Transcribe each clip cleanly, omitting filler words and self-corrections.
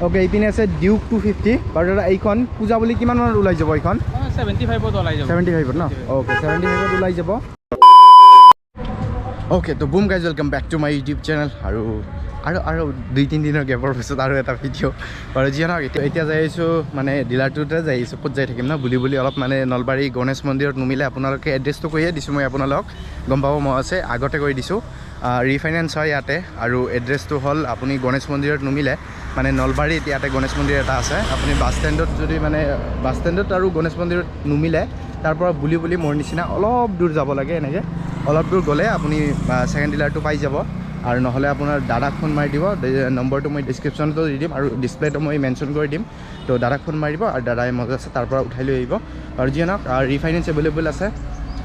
okay এইপিনে আছে Duke 250 বাৰু দাদা এইখন পূজা বুলি কিমান মানত ওলাই যাব এইখন 75 ত ওলাই যাব 75 ন ওকে 75 ত ওলাই যাব ওকে তো broom guys welcome back to my YouTube channel আৰু 2-3 দিনৰ গেপৰ পিছত আৰু এটা ভিডিঅ' বাৰু যি নহওক এতিয়া যাই আছোঁ মানে ডিলাৰটোতে যাই আছোঁ ক'ত যাই থাকিম ন বুলি অলপ মানে নলবাৰী গণেশ মন্দিৰত নুমিলে আপোনালোকে এড্ৰেছটো কৈয়ে দিছোঁ মই আপোনালোক গম পাব মই আছে আগতে কৈ দিছোঁ ৰিফাইনেন্স হয় ইয়াতে আৰু এড্ৰেছটো হ'ল আপুনি গণেশ মন্দিৰত নুমিলে মানে নলবাৰীত ইয়াতে গণেশ মন্দিৰ এটা আছে আপুনি বাছ ষ্টেণ্ডত যদি মানে বাছ ষ্টেণ্ডত আৰু গণেশ মন্দিৰত নুমিলে তাৰ পৰা বুলি মোৰ নিচিনা অলপ দূৰ যাব লাগে এনেকৈ অলপ দূৰ গ'লে আপুনি ছেকেণ্ড ডিলাৰটো পাই যাব আৰু নহ'লে আপোনাৰ দাদাক ফোন মাৰি দিব নম্বৰটো মই ডিছক্ৰিপশ্যনতো দি দিম আৰু ডিছপ্লেটো মই মেনশ্যন কৰি দিম তো দাদাক ফোন মাৰি দিব আৰু দাদাই মজা আছে তাৰ পৰা উঠাই লৈ আহিব আৰু যি নহওক ৰিফাইনেন্স এভেইলেবল আছে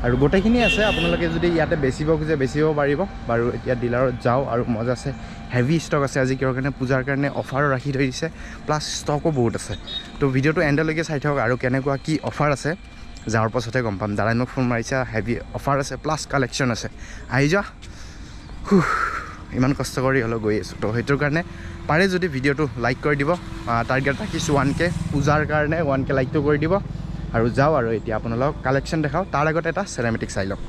আৰু গোটেইখিনি আছে আপোনালোকে যদি ইয়াতে বেচিব খোজে বেচিব পাৰিব বাৰু এতিয়া ডিলাৰত যাওঁ আৰু মজা আছে হেভি ষ্টক আছে আজি কিহৰ কাৰণে পূজাৰ কাৰণে অফাৰো ৰাখি থৈ দিছে প্লাছ ষ্টকো বহুত আছে তো ভিডিঅ'টো এণ্ডলৈকে চাই থাকক আৰু কেনেকুৱা কি অফাৰ আছে যাৰ পাছতহে গম পাম দাদাই মোক ফোন মাৰিছে হেভি অফাৰ আছে প্লাছ কালেকশ্যন আছে আহি যোৱা ইমান কষ্ট কৰি হ'লেও গৈ আছোঁ তো সেইটোৰ কাৰণে পাৰে যদি ভিডিঅ'টো লাইক কৰি দিব টাৰ্গেট ৰাখিছোঁ 1K পূজাৰ কাৰণে 1K লাইকটো কৰি দিব আৰু যাওঁ আৰু এতিয়া আপোনালোকক কালেকশ্যন দেখাওঁ তাৰ আগতে এটা চেৰামেটিক চাই লওক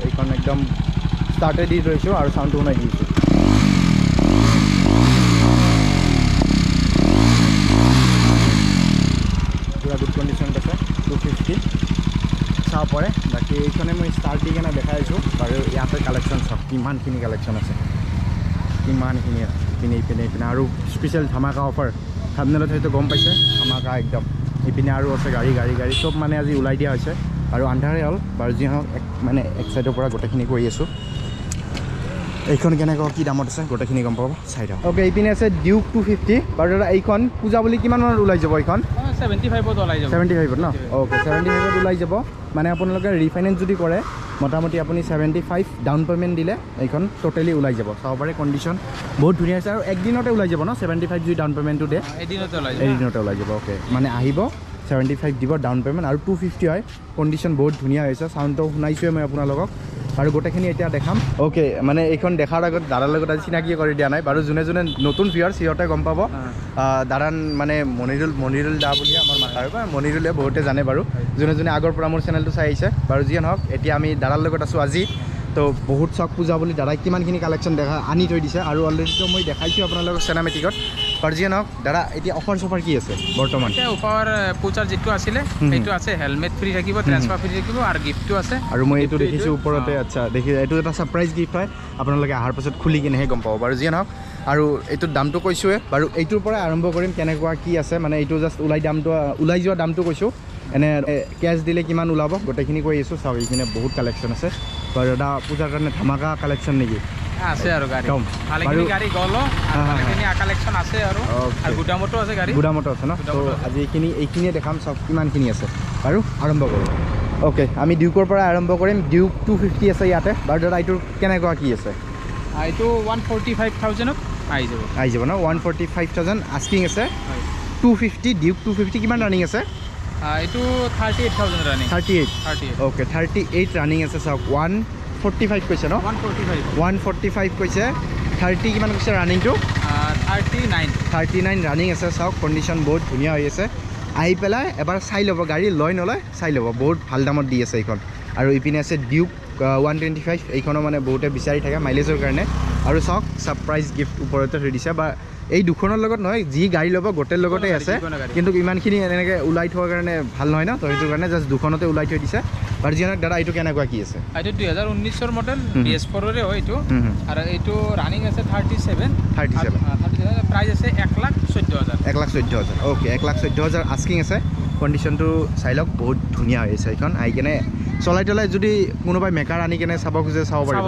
এইখন একদম ষ্টাৰ্টে দি থৈছোঁ আৰু চাউণ্ডটো শুনাই দিছোঁ পুৰা গুড কণ্ডিশ্যনত আছে 250 চাব পাৰে বাকী এইখনে মই ষ্টাৰ্ট দি কেনে দেখাইছোঁ আৰু ইয়াতে কালেকশ্যন চাওক কিমানখিনি কালেকশ্যন আছে কিমানখিনি ইপিনে আৰু স্পেচিয়েল ধামাকা অফাৰ থাম্বনেলত হয়তো গম পাইছে ধামাকা একদম ইপিনে আৰু আছে গাড়ী চব মানে আজি ওলাই দিয়া হৈছে আৰু আন্ধাৰে হ'ল বাৰু যি হওক মানে এক চাইডৰ পৰা গোটেইখিনি কৰি আছোঁ এইখন কেনেকুৱা কি দামত আছে গোটেইখিনি গম পাব চাই দিয়ক ওকে এইপিনে আছে ডিউক 250 বাৰু দাদা এইখন পূজা বুলি কিমান মানত ওলাই যাব এইখন 75 ত ওলাই যাব 75 ন ওকে 75 ত ওলাই যাব মানে আপোনালোকে ৰিফাইনেন্স যদি কৰে মোটামুটি আপুনি 75 ডাউন পে'মেণ্ট দিলে এইখন টোটেলি ওলাই যাব চাব পাৰে কণ্ডিশ্যন বহুত ধুনীয়া আছে আৰু একদিনতে ওলাই যাব ন 75 যদি ডাউন পে'মেণ্টটো দিয়ে এদিনতে ওলাই যাব ওকে মানে আহিব 75 দিব ডাউন পে'মেণ্ট আৰু 250 হয় কণ্ডিশ্যন বহুত ধুনীয়া হৈছে চাউণ্ডটো শুনাইছোৱে মই আপোনালোকক আৰু গোটেইখিনি এতিয়া দেখাম ওকে মানে এইখন দেখাৰ আগত দাদাৰ লগত আজি চিনাকি কৰি দিয়া নাই বাৰু যোনে নতুন ভিউৱাৰ সিহঁতে গম পাব দাদান মানে মনিৰুল দা বুলি আমাৰ মাতাৰ মনিৰুলে বহুতে জানে বাৰু যোনে আগৰ পৰা মোৰ চেনেলটো চাই আহিছে বাৰু যিয়ে নহওক এতিয়া আমি দাদাৰ লগত আছোঁ আজি তো বহুত চক পূজা বুলি দাদাই কিমানখিনি কালেকশ্যন আনি থৈ দিছে আৰু অলৰেডিটো মই দেখাইছোঁ আপোনালোকক চিনেমেটিকত বাৰু যিয়ে নহওক দাদা এতিয়া অফাৰ চফাৰ কি আছে বৰ্তমান অফাৰ পূজাৰ যিটো আছিলে সেইটো আছে হেলমেট ফ্ৰী থাকিব ট্ৰেন্সফাৰ ফ্ৰী থাকিব আৰু গিফ্টটো আছে আৰু মই এইটো দেখিছোঁ ওপৰতে আচ্ছা দেখি এইটো এটা ছাৰপ্ৰাইজ গিফ্ট হয় আপোনালোকে অহাৰ পাছত খুলি কিনেহে গম পাব বাৰু যিয়ে নহওক আৰু এইটোৰ দামটো কৈছোঁৱে বাৰু এইটোৰ পৰাই আৰম্ভ কৰিম কেনেকুৱা কি আছে মানে এইটো জাষ্ট ওলাই যোৱা দামটো কৈছোঁ এনে কেছ দিলে কিমান ওলাব গোটেইখিনি কৈ আছোঁ চাওক এইখিনি বহুত কালেকশ্যন আছে বাৰু দাদা পূজাৰ কাৰণে ধামাকা কালেকশ্যন নেকি আছে আৰু গাড়ী গ'ল কালেকশ্যন আছে আৰু গুদামতো আছে ন তো আজি এইখিনিয়ে দেখাম চব কিমানখিনি আছে বাৰু আৰম্ভ কৰোঁ ওকে আমি ডিউকৰ পৰা আৰম্ভ কৰিম ডিউক 250 আছে ইয়াতে বাৰু দাদা এইটোৰ কেনেকুৱা কি আছে এইটো 145,000ত আহি যাব ন 145,000 আস্কিং আছে 250 ডিউক 250 কিমান ৰানিং আছে এইটো 38,000 ৰানিং 38 ওকে 38 ৰানিং আছে চাওক 145 কৈছে ন 145 কৈছে 30 কিমান কৈছে ৰানিংটো 39 ৰানিং আছে চাওক কণ্ডিশ্যন বহুত ধুনীয়া হৈ আছে আহি পেলাই এবাৰ চাই ল'ব গাড়ী নলয় চাই ল'ব বহুত ভাল দামত দি আছে এইখন আৰু ইপিনে আছে ডিউক 125 এইখনো মানে বহুতে বিচাৰি থাকে মাইলেজৰ কাৰণে আৰু চাওক ছাৰপ্ৰাইজ গিফ্ট ওপৰতে থৈ দিছে বা এই দুখনৰ লগত নহয় যি গাড়ী ল'ব গোটেই লগতে আছে কিন্তু ইমানখিনি এনেকৈ ওলাই থোৱাৰ কাৰণে ভাল নহয় ন তো সেইটো কাৰণে জাষ্ট দুখনতে ওলাই থৈ দিছে বাৰু যিয়ে দাদা এইটো কেনেকুৱা কি আছে এইটো 2019ৰ মডেল BS4ৰে হয় এইটো আৰু এইটো ৰানিং আছে 37 প্ৰাইচ আছে 1,14,000 ওকে 1,14,000 আস্কিং আছে কণ্ডিশ্যনটো চাই লওক বহুত ধুনীয়া হৈ আছে এইখন আহি কেনে চলাই যদি কোনোবাই মেকাৰ আনি কেনে চাব খোজে চাব পাৰিব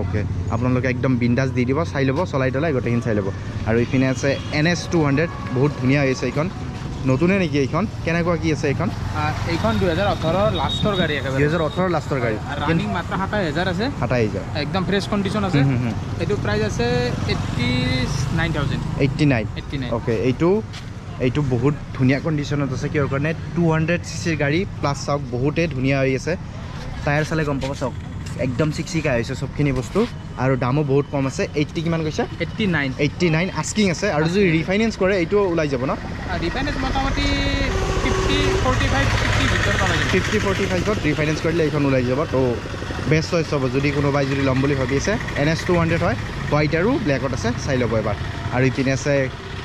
ওকে আপোনালোকে একদম বিন্দাছ দি দিব চাই ল'ব চলাই গোটেইখিনি চাই ল'ব আৰু ইপিনে আছে NS 200 বহুত ধুনীয়া হৈ আছে এইখন নতুনে নেকি এইখন কেনেকুৱা কি আছে এইখন এইখন 2018 লাষ্টৰ গাড়ী একেবাৰে 2018 লাষ্টৰ গাড়ী ৰানিং মাত্ৰ 27000 আছে 27000 একদম ফ্ৰেছ কণ্ডিশ্যন আছে এইটো প্ৰাইচ আছে 89 ওকে এইটো বহুত ধুনীয়া কণ্ডিশ্যনত আছে কিহৰ কাৰণে 200 চিচিৰ গাড়ী প্লাছ চাওক বহুতেই ধুনীয়া হৈ আছে টায়াৰ চালে গম পাব চাওক একদম চিকচিকা হৈছে সবখিনি বস্তু আৰু দামো বহুত কম আছে 80 কিমান কৈছে 89 আস্কিং আছে আৰু যদি ৰিফাইনেন্স কৰে এইটো ওলাই যাব ন ৰিফাইনেন্স মোটামুটি 50-45 ভিতৰত ওলাই যাব 50-45ত ৰিফাইনেন্স কৰিলে এইখন ওলাই যাব তো বেষ্ট চইচ হ'ব যদি কোনোবাই যদি ল'ম বুলি ভাবি আছে NS 200 হয় হোৱাইট আৰু ব্লেকত আছে চাই ল'ব এবাৰ আৰু ইপিনে আছে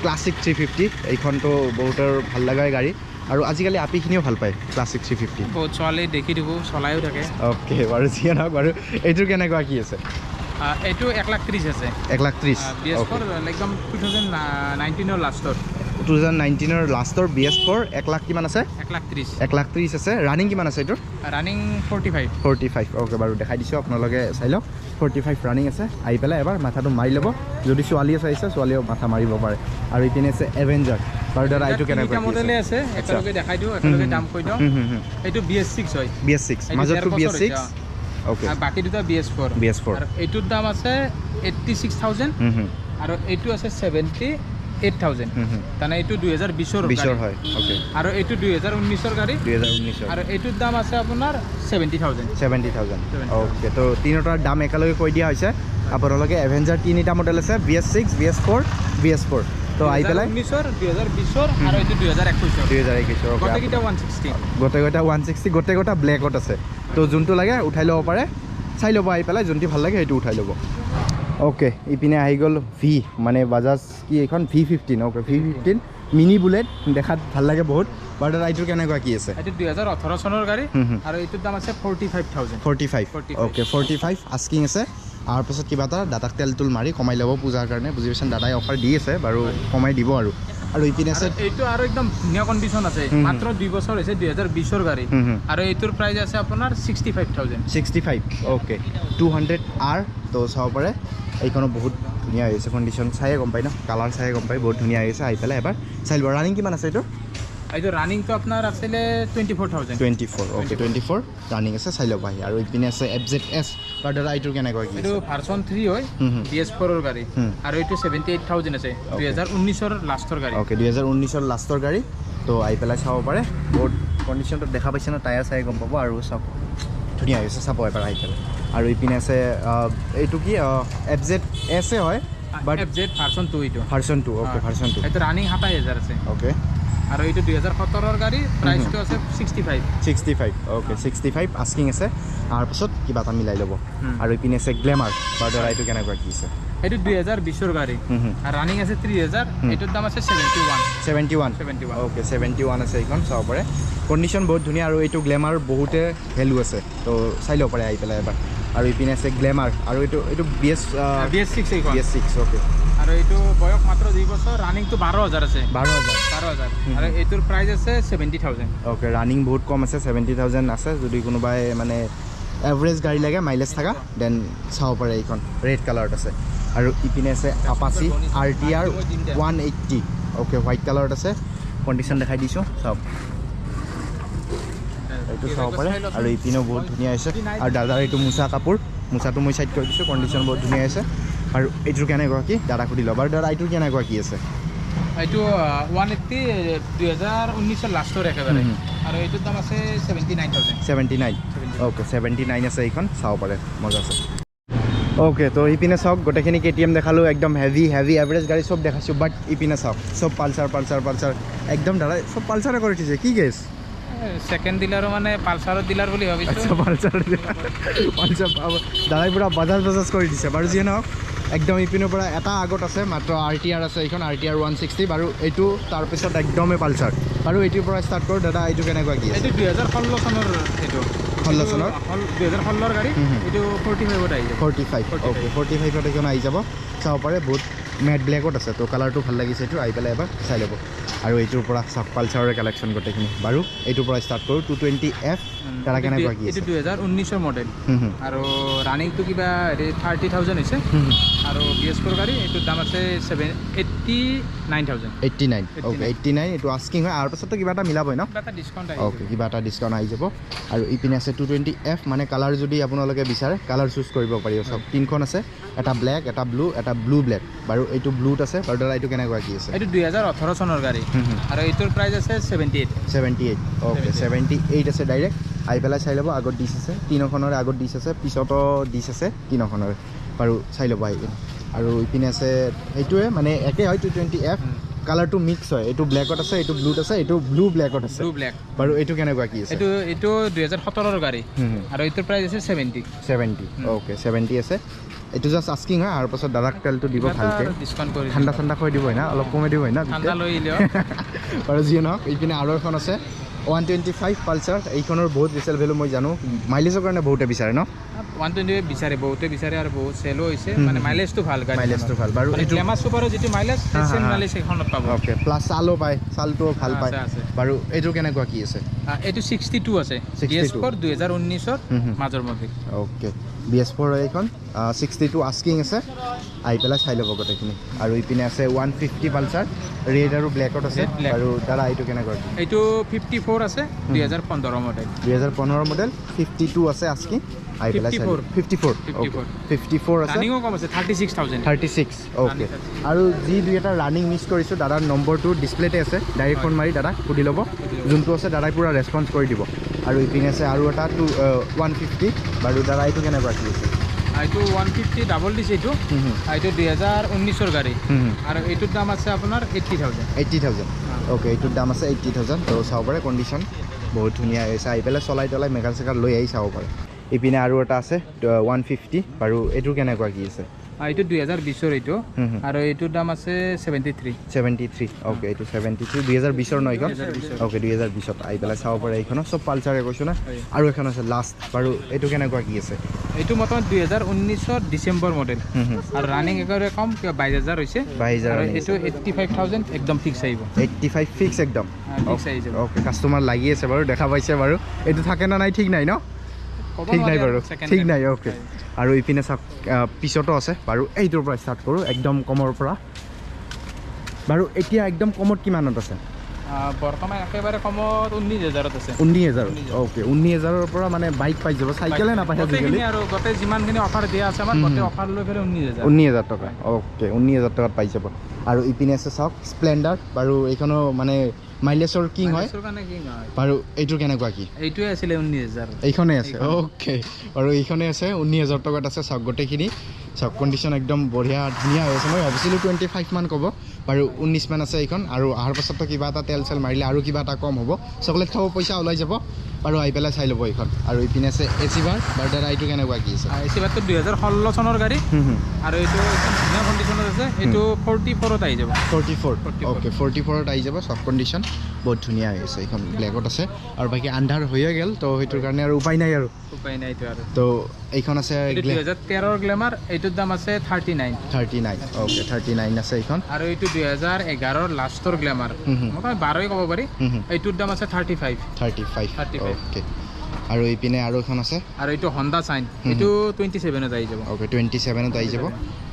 ক্লাছিক 350 এইখনটো বহুতৰ ভাল লগা গাড়ী আৰু আজিকালি আপিখিনিও ভাল পায় ক্লাছিক 350 বহুত চলে দেখি দিব চলায়ও থাকে ওকে বাৰু জিয়া না বাৰু এইটো কেনেকুৱা কি আছে এইটো 130 আছে 130 BS4 একদম 2019 ৰ লাষ্টৰ 2019 ৰ লাষ্টৰ BS4 1 লাখ কিমান আছে 130 আছে ৰানিং কিমান আছে এইটো ৰানিং 45 ওকে বাৰু দেখাই দিছোঁ আপোনালোকে চাই লওক 45 ৰানিং আছে আহি পেলাই এবাৰ মাথাটো মাৰি ল'ব যদি ছোৱালীয়ে চাইছে ছোৱালীয়েও মাথা মাৰিব পাৰে আৰু ইপিনে আছে এভেঞ্জাৰ বাৰু দাদা এইটো কেনেকুৱা মডেলে আছে একেলগে দেখাই দিওঁ একেলগে দাম কৈ দিওঁ এইটো BS6 হয় BS6 মাজতো BS6 ওকে বাকি দুটা BS4 আৰু এইটোৰ দাম আছে 86000 আৰু এইটো আছে 78000 তানে এইটো 2020 হয় ওকে আৰু এইটো 2019 গাড়ী 2019 আৰু এইটোৰ দাম আছে আপোনাৰ 70000 ওকে তো তিনিটাৰ দাম একেলগে কৈ দিয়া হৈছে আপোনালোকে এভেঞ্জাৰ তিনিটা মডেল আছে BS6 BS4 তো আহি পেলাই 2020 আৰু এইটো 2021 গোটেইকেইটা 160 গোটেইকেইটা ব্লেকত আছে তো যোনটো লাগে উঠাই ল'ব পাৰে চাই ল'ব আহি পেলাই যোনটো ভাল লাগে সেইটো উঠাই ল'ব ওকে ইপিনে আহি গ'ল ভি মানে বাজাজ কি এইখন V15 okay V15 mini bullet দেখাত ভাল লাগে বহুত বাৰু এইটো কেনেকুৱা কি আছে এইটো 2018 চনৰ গাড়ী আৰু এইটোৰ দাম আছে 45 ওকে 45 আস্কিং আছে আৰু পিছত কিবা এটা দাদাক তেল তুল মাৰি কমাই ল'ব পূজাৰ কাৰণে বুজি পাইছেন দাদাই অফাৰ দি আছে বাৰু কমাই দিব আৰু ইপিনে আছে এইটো আৰু একদম ধুনীয়া কণ্ডিশ্যন আছে মাত্ৰ 2 বছৰ হৈছে 2020 গাড়ী আৰু এইটোৰ প্ৰাইচ আছে আপোনাৰ 65 ওকে 200R তো চাব পাৰে এইখনো বহুত ধুনীয়া হৈছে কণ্ডিশ্যন চায়ে গম পায় ন কালাৰ চায়ে গম পায় বহুত ধুনীয়া হৈছে আহি পেলাই এবাৰ চাই ল'ব ৰানিং কিমান আছে এইটো ৰানিংটো আপোনাৰ আছিলে 24 ওকে 24 ৰানিং আছে চাই ল'ব আহি আৰু ইপিনে আছে FZS বাৰু দাদা এইটো কেনেকুৱা কি এইটো ভাৰ্চন 3 হয় BS4 ৰ গাড়ী আৰু এইটো 78000 আছে 2019 ৰ লাষ্টৰ গাড়ী ওকে 2019 ৰ লাষ্টৰ গাড়ী তো আহি পেলাই চাব পাৰে বহুত কণ্ডিশ্যনটো দেখা পাইছে ন টায়াৰ চাই গম পাব আৰু চাব ধুনীয়া হৈছে চাব এবাৰ আহি পেলাই আৰু ইপিনে আছে এইটো কি FZS হয় বাট FZ ভাৰ্চন 2 এইটো ভাৰ্চন 2 ওকে ভাৰ্চন 2 এইটো ৰানিং 27000 আছে ওকে আৰু এইটো 2017 ৰ গাড়ী প্ৰাইচটো আছে 65 ওকে 65 আস্কিং আছে আৰু পিছত কিবা এটা মিলাই ল'ব আৰু ইপিনে আছে গ্লেমাৰ বাৰু দাদা এইটো কেনেকুৱা কি আছে এইটো 2020 ৰ গাড়ী আৰু ৰানিং আছে 3000 এইটোৰ দাম আছে 71 ওকে 71 আছে এইখন চাব পাৰে কণ্ডিশ্যন বহুত ধুনীয়া আৰু এইটো গ্লেমাৰ বহুতে ভেলু আছে তো চাই ল'ব পাৰে আহি পেলাই এবাৰ আৰু ইপিনে আছে গ্লেমাৰ আৰু এইটো BS6 এইখন BS6 ওকে আৰু এইটো বয়স মাত্ৰ 2 বছৰ ৰানিংটো 12000 আছে 12000 আৰু এইটোৰ প্ৰাইচ আছে 70000 ওকে ৰানিং বহুত কম আছে 70000 আছে যদি কোনোবাই মানে এভাৰেজ গাড়ী লাগে মাইলেজ থকা দেন চাব পাৰে এইখন ৰেড কালাৰত আছে আৰু ইপিনে আছে আপাচি RTR 180 ওকে হোৱাইট কালাৰত আছে কণ্ডিশ্যন দেখাই দিছোঁ চাওক এইটো চাব পাৰে আৰু ইপিনেও বহুত ধুনীয়া হৈছে আৰু দাদাৰ এইটো মোচা কাপোৰ মোচাটো মই চাইড কৰি দিছোঁ কণ্ডিশ্যন বহুত ধুনীয়া হৈছে আৰু এইটোৰ কেনেকুৱা কি দাদাক সুধি ল'ব আৰু দাদা এইটোৰ কেনেকুৱা কি আছে এইটো 180 2019 ৰ লাষ্টৰ একেবাৰে আৰু এইটোৰ দাম আছে 79 ওকে 79 আছে এইখন চাব পাৰে মজা আছে ওকে তো ইপিনে চাওক গোটেইখিনি KTM দেখালোঁ একদম হেভি এভাৰেজ গাড়ী চব দেখাইছোঁ বাট ইপিনে চাওক চব পালচাৰ একদম দাদা চব পালচাৰে কৰি উঠিছে কি কেছ সেকেন্ড ডিলাৰ মানে পালচাৰৰ ডিলাৰ বুলি ভাবিছোঁ আচ্ছা পালচাৰ দাদাই পুৰা বাজাজ কৰি দিছে বাৰু যিয়ে নহওক একদম ইপিনৰ পৰা এটা আগত আছে মাত্ৰ RTR আছে এইখন RTR 160 বাৰু এইটো তাৰপিছত একদমেই পালচাৰ আৰু এইটোৰ পৰা ষ্টাৰ্ট কৰোঁ দাদা এইটো কেনেকুৱা কি আছে এইটো 2016 চনৰ এইটো 16 চনৰ 2016 গাড়ী এইটো 45 আহি যাব 45 ওকে 45 এখন আহি যাব চাব পাৰে বহুত মেট ব্লেকত আছে তো কালাৰটো ভাল লাগিছে এইটো আহি পেলাই এবাৰ চাই ল'ব আৰু এইটোৰ পৰা চাওক পালচাৰৰ কালেকশ্যন গোটেইখিনি বাৰু এইটোৰ পৰা ষ্টাৰ্ট কৰোঁ 220F তাৰ কেনেকুৱা কি আছে 2019 ৰ মডেল আৰু ৰানিংটো কিবা 30,000 হৈছে আৰু BS4 গাড়ী এইটোৰ দাম আছে 89,000 89 ওকে 89 এইটো আস্কিং হয় আৰু পাছতো কিবা এটা মিলাবই ন কিবা এটা ডিসকাউন্ট আহি ওকে কিবা এটা ডিসকাউন্ট আহি যাব আৰু ইপিনে আছে 220F মানে কালাৰ যদি আপোনালোকে বিচাৰে কালাৰ চুজ কৰিব পাৰিব সব তিনখন আছে এটা ব্ল্যাক এটা ব্লু ব্ল্যাক বাৰু এইটো ব্লুত আছে আৰু দাদা এইটো কেনেকুৱা কি আছে এইটো 2018 চনৰ গাড়ী আৰু এইটোৰ প্ৰাইস আছে 78 ওকে 78 আছে ডাইৰেক্ট আই পেলাই চাই ল'ব আগত ডিছ আছে তিনখনৰ আগত ডিছ আছে পিছতো ডিছ আছে তিনখনৰ বাৰু চাই ল'ব আহি আৰু ইপিনে আছে এইটোৱে মানে একে হয় 220F কালাৰটো মিক্স হয় এইটো ব্ল্যাকত আছে এইটো ব্লুত আছে এইটো ব্লু ব্ল্যাকত আছে ব্লু ব্ল্যাক বাৰু এইটো কেনেকুৱা কি আছে এইটো 2017 ৰ গাড়ী আৰু এইটোৰ প্ৰাইস আছে 70 ওকে 70 আছে এইটো জাস্ট আস্কিং হয় আৰু পাছত দাদাক তেলটো দিব ভালকে ডিসকাউন্ট কৰি ঠাণ্ডা খুৱাই দিব না অলপ কমাই দিব না ঠাণ্ডা লৈ লিও আৰু যি নহওক ইপিনে আৰু এখন আছে 125 পালচাৰ এইখনৰ বহুত ৰিসেল ভ্যালু মই জানো মাইলেজৰ কাৰণে বহুতে বিচাৰে ন 120 বিচাৰে বহুতে বিচাৰে আৰু বহুত সেলো হৈছে মানে মাইলেজটো ভাল গাড়ী মাইলেজটো ভাল বাৰু এইটো গ্ল্যামাৰ সুপাৰৰ যেটো মাইলেজ সেম মাইলেজ এখনত পাব ওকে প্লাস চালো পায় চালটো ভাল পায় বাৰু এইটো কেনেকুৱা কি আছে এইটো 62 আছে BS4 2019 ৰ মাজৰ মধ্যে ওকে BS4 এইখন 62 আস্কিং আছে আই পেলা চাই ল'ব গোটেইখিনি আৰু ইপিনে আছে 150 পালচাৰ ৰেড আৰু ব্ল্যাকত আছে আৰু দাদা এইটো কেনেকুৱা এইটো 54 আছে 2015 মডেল 2015 মডেল 52 আছে আস্কিং আই পেলা 54 ওকে 54 আছে ৰানিংও কম আছে 36,000 ওকে আৰু যি দুই এটা ৰানিং মিস কৰিছো দাদাৰ নম্বৰটো ডিসপ্লেতে আছে ডাইৰেক্ট ফোন মাৰি দাদা সুধি ল'ব যোনটো আছে দাদাই পুৰা ৰেসপন্স কৰি দিব আৰু ইপিনে আছে আৰু এটা 150 বাৰু দাদা এইটো কেনেকুৱা কি আছে এইটো 150 ডাবল দিছে এইটো এইটো 2019 ৰ গাড়ী আৰু এইটোৰ দাম আছে আপোনাৰ 80,000 ওকে এইটোৰ দাম আছে 80,000 তো চাব পাৰে কন্ডিশন বহুত ধুনীয়া হৈছে আহি পেলাই চলাই মেকাল চেকাৰ লৈ আহি চাব পাৰে ইপিনে আৰু এটা আছে 150 বাৰু এইটো কেনেকুৱা কি আছে এইটো 2020 ৰ এইটো আৰু এইটোৰ দাম আছে 73 ওকে এইটো 73 2020 ৰ নয়খন ওকে 2020 ত আই পেলাই চাব পাৰে এইখন সব পালচাৰে কৈছো না আৰু এখন আছে লাষ্ট বাৰু এইটো কেনেকুৱা কি আছে এইটো মত 2019 ৰ ডিসেম্বৰ মডেল আৰু ৰানিং একৰে কম 22000 হৈছে 22000 আৰু এইটো 85,000 একদম ফিক্স আহিব 85 ফিক্স একদম ফিক্স আহি যাব ওকে কাস্টমাৰ লাগি আছে বাৰু দেখা পাইছে বাৰু এইটো থাকে না নাই ঠিক নাই ন ঠিক নাই বাৰু ঠিক নাই ওকে আৰু ইপিনে চাওক পিছতো আছে বাৰু এইটোৰ পৰা ষ্টাৰ্ট কৰোঁ একদম কমৰ পৰা বাৰু এতিয়া একদম কমত কিমানত আছে বৰ্তমান একেবাৰে কমত 19,000 ত আছে 19,000 ওকে 19,000 ৰ পৰা মানে বাইক পাই যাব চাইকেলে নাপায় আজিকালি আৰু গোটেই যিমানখিনি অফাৰ দিয়া আছে আমাৰ গোটেই অফাৰ লৈ ফেলে 19,000 টকা ওকে 19,000 টকাত পাই যাব আৰু ইপিনে আছে চাওক স্প্লেন্ডাৰ বাৰু এইখনো মানে মাইলেজৰ কিং হয় বাৰু এইটো কেনেকুৱা কি এইটোৱে আছিল 19,000 এইখনে আছে ওকে আৰু এইখনে আছে 19,000 টকাত আছে চাওক গোটেইখিনি চাওক কন্ডিশন একদম বঢ়িয়া ধুনীয়া হৈ আছে মই ভাবিছিলোঁ 25 মান ক'ব বাৰু 19 মান আছে এইখন আৰু আহাৰ পাছতো কিবা এটা তেল চেল মাৰিলে আৰু কিবা এটা কম হ'ব চকলেট খাব পইচা ওলাই যাব বাৰু আহি পেলাই চাই ল'ব এইখন আৰু ইপিনে আছে এচিভাৰ বাৰু দাদা এইটো কেনেকুৱা কি আছে এচিভাৰটো 2016 চনৰ গাড়ী আৰু এইটো ধুনীয়া কণ্ডিশ্যনত আছে এইটো 44 ত আহি যাব 44 ওকে 44 ত আহি যাব সব কণ্ডিশ্যন বহুত ধুনীয়া হৈ আছে এইখন ব্লেকত আছে আৰু বাকী আন্ধাৰ হৈয়ে গ'ল তো সেইটোৰ কাৰণে আৰু উপায় নাই আৰু তো এইখন আছে 2013 ৰ গ্ল্যামাৰ এইটোৰ দাম আছে 39 ওকে 39 আছে এইখন আৰু এইটো 2011 ৰ লাষ্টৰ গ্ল্যামাৰ মই 12 ক'ব পাৰি এইটোৰ দাম আছে 35 ওকে আৰু ইপিনে আৰু এখন আছে আৰু এইটো হন্ডা সাইন এইটো 27 ত আহি যাব ওকে 27 ত আহি যাব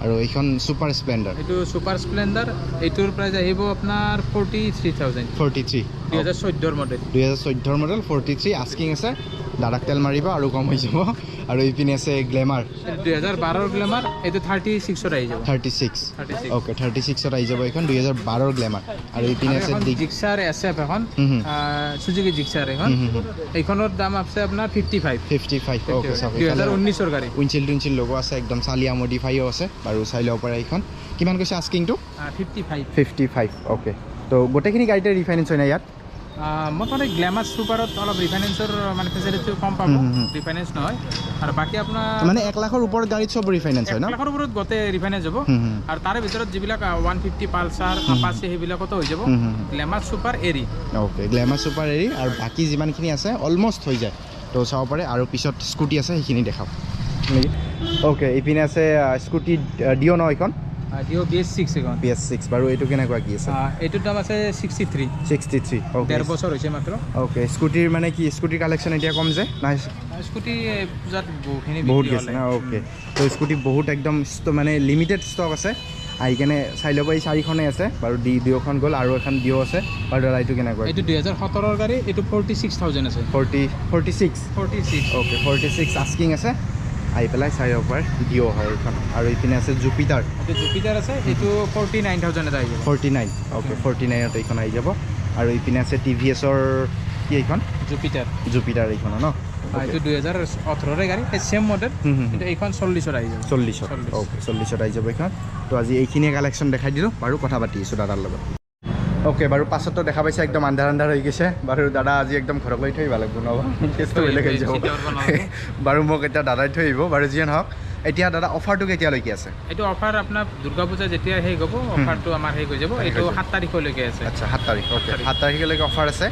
আৰু এইখন সুপাৰ স্প্লেন্ডাৰ এইটো সুপাৰ স্প্লেন্ডাৰ এইটোৰ প্ৰাইস আহিব আপোনাৰ 43,000 2014 ৰ মডেল 43 আস্কিং আছে দাদাক তেল মাৰিব আৰু কম হৈ যাব আৰু ইপিনে আছে গ্ল্যামাৰ 2012 ৰ গ্ল্যামাৰ এইটো 36 ত আহি যাব 36 ওকে 36 ত আহি যাব এখন 2012 ৰ গ্ল্যামাৰ আৰু ইপিনে আছে জিক্সাৰ SF এখন সুজুকি জিক্সাৰ এখন এইখনৰ দাম আছে আপোনাৰ 55 ওকে 2019 ৰ গাড়ী উইনচিল লগো আছে একদম চালিয়া মডিফাইও আছে বাৰু চাই ল'ব পাৰে এইখন কিমান কৈছে আস্কিংটো 55 ওকে তো গোটেইখিনি গাড়ীতে ৰিফাইনেন্স হয় না ইয়াত মোটামুটি গ্ল্যামাৰ সুপাৰত অলপ ৰিফাইনেন্সৰ মানে ফেচিলিটি কম পাব ৰিফাইনেন্স নহয় আৰু বাকী আপোনাৰ মানে 1 লাখৰ ওপৰত গাড়ীত সব ৰিফাইনেন্স হয় না 1 লাখৰ ওপৰত গোটেই ৰিফাইনেন্স হ'ব আৰু তাৰে ভিতৰত যিবিলাক 150 পালসাৰ আপাচি সেইবিলাকতো হৈ যাব গ্ল্যামাৰ সুপাৰ এৰি ওকে গ্ল্যামাৰ সুপাৰ এৰি আৰু বাকি যিমানখিনি আছে অলমোস্ট হৈ যায় তো চাব পাৰে আৰু পিছত স্কুটি আছে সেইখিনি দেখাওঁ ওকে এইপিনে আছে স্কুটি ডিঅ ন এইখন ডিঅ BS6 এখন BS6 বাৰু এইটো কেনেকুৱা কি আছে এইটোৰ দাম আছে 63 ওকে 1.5 বছৰ হৈছে মাত্ৰ ওকে স্কুটিৰ মানে কি স্কুটিৰ কালেকশ্যন এতিয়া কম যে নাই স্কুটি পূজাত বহুখিনি বহুত আছে না ওকে তো স্কুটি বহুত একদম মানে লিমিটেড ষ্টক আছে আহি কেনে চাই ল'ব এই 4খনে আছে বাৰু ডিঅ'খন গ'ল আৰু এখন ডিঅ' আছে বাৰু দাদা এইটো কেনেকুৱা এইটো 2017ৰ গাড়ী এইটো 46,000 আছে 46 ওকে 46 আস্কিং আছে আহি পেলাই চাই ল'ব পাৰে ডিঅ' হয় এইখন আৰু এইপিনে আছে জুপিটাৰ আছে এইটো 49,000 এটা আহি যাব 49 ওকে 49ত এইখন আহি যাব আৰু এইপিনে আছে টিভিএছৰ কি এইখন জুপিটাৰ এইখন ন এইটো 2018ৰ গাড়ী সেম মডেল কিন্তু এইখন 40ত আহি যাব 40 ওকে 40ত আহি যাব এইখন তো আজি এইখিনিয়ে কালেকশ্যন দেখাই দিলোঁ বাৰু কথা পাতি আছোঁ দাদাৰ লগত ওকে বাৰু পাছতো দেখা পাইছে একদম আন্ধাৰ হৈ গৈছে বাৰু দাদা আজি একদম ঘৰক লৈ থৈ আহিব লাগিব ন কেছটো বেলেগ হৈ যাব বাৰু মোক এতিয়া দাদাই থৈ আহিব বাৰু যিয়ে নহওক এতিয়া দাদা অফাৰটো কেতিয়ালৈকে আছে এইটো অফাৰ আপোনাৰ দুৰ্গা পূজা যেতিয়া শেষ হ'ব অফাৰটো আমাৰ শেষ হৈ যাব এইটো 7 তাৰিখলৈকে আছে আচ্ছা 7 তাৰিখ ওকে 7 তাৰিখলৈকে অফাৰ আছে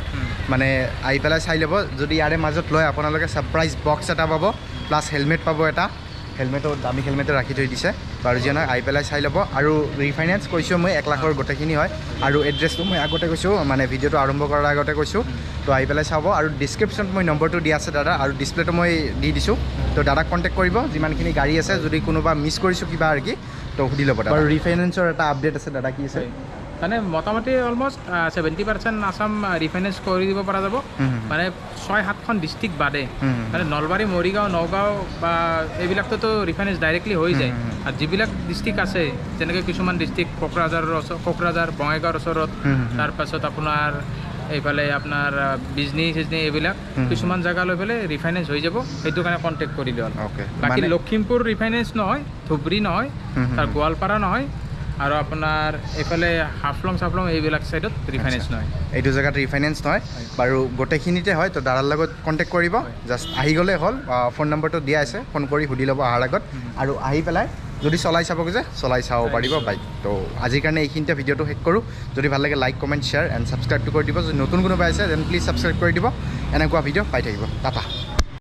মানে আহি পেলাই চাই ল'ব যদি ইয়াৰে মাজত লয় আপোনালোকে ছাৰপ্ৰাইজ বক্স এটা পাব প্লাছ হেলমেট পাব এটা হেলমেটো দামী হেলমেটো ৰাখি থৈ দিছে বাৰু যিয়ে নহয় আহি পেলাই চাই ল'ব আৰু ৰিফাইনেন্স কৈছোঁ মই 1 লাখৰ গোটেইখিনি হয় আৰু এড্ৰেছটো মই আগতে কৈছোঁ মানে ভিডিঅ'টো আৰম্ভ কৰাৰ আগতে কৈছোঁ তো আহি পেলাই চাব আৰু ডিছক্ৰিপশ্যনত মই নম্বৰটো দিয়া আছে দাদা আৰু ডিছপ্লেটো মই দি দিছোঁ তো দাদাক কণ্টেক্ট কৰিব যিমানখিনি গাড়ী আছে যদি কোনোবা মিছ কৰিছোঁ কিবা আৰু কি তো সুধি ল'ব আৰু ৰিফাইনেন্সৰ এটা আপডেট আছে দাদা কি আছে মানে মোটামুটি অলমষ্ট 70% আসাম ৰিফাইনেন্স কৰি দিব পৰা যাব মানে 6-7খন ডিষ্ট্ৰিক্ট বাদে মানে নলবাৰী মৰিগাঁও নগাঁও বা এইবিলাকতো ৰিফাইনেন্স ডাইৰেক্টলি হৈ যায় আৰু যিবিলাক ডিষ্ট্ৰিক্ট আছে যেনেকৈ কিছুমান ডিষ্ট্ৰিক্ট কোকৰাঝাৰ বঙাইগাঁৱৰ ওচৰত তাৰপাছত আপোনাৰ এইফালে আপোনাৰ বিজনী এইবিলাক কিছুমান জেগা লৈ পেলাই ৰিফাইনেন্স হৈ যাব সেইটো কাৰণে কণ্টেক্ট কৰি দিয়ক বাকী লখিমপুৰ ৰিফাইনেন্স নহয় ধুবুৰী নহয় তাৰ গোৱালপাৰা নহয় আৰু আপোনাৰ এইফালে হাফলং এইবিলাক সাইডত ৰিফাইনেন্স নহয় এইটো জেগাত ৰিফাইনেন্স নহয় বাৰু গোটেইখিনিতে হয় তো দাদাৰ লগত কণ্টেক্ট কৰিব জাষ্ট আহি গ'লে হ'ল ফোন নম্বৰটো দিয়া আছে ফোন কৰি সুধি ল'ব অহাৰ আগত আৰু আহি পেলাই যদি চলাই চাব খোজে চলাই চাব পাৰিব বাইক তো আজিৰ কাৰণে এইখিনিতে ভিডিঅ'টো শেষ কৰোঁ যদি ভাল লাগে লাইক কমেণ্ট শ্বেয়াৰ এণ্ড ছাবস্ক্ৰাইবটো কৰি দিব যদি নতুন কোনোবা আছে দেন প্লিজ ছাবস্ক্ৰাইব কৰি দিব এনেকুৱা ভিডিঅ' পাই থাকিব টাটা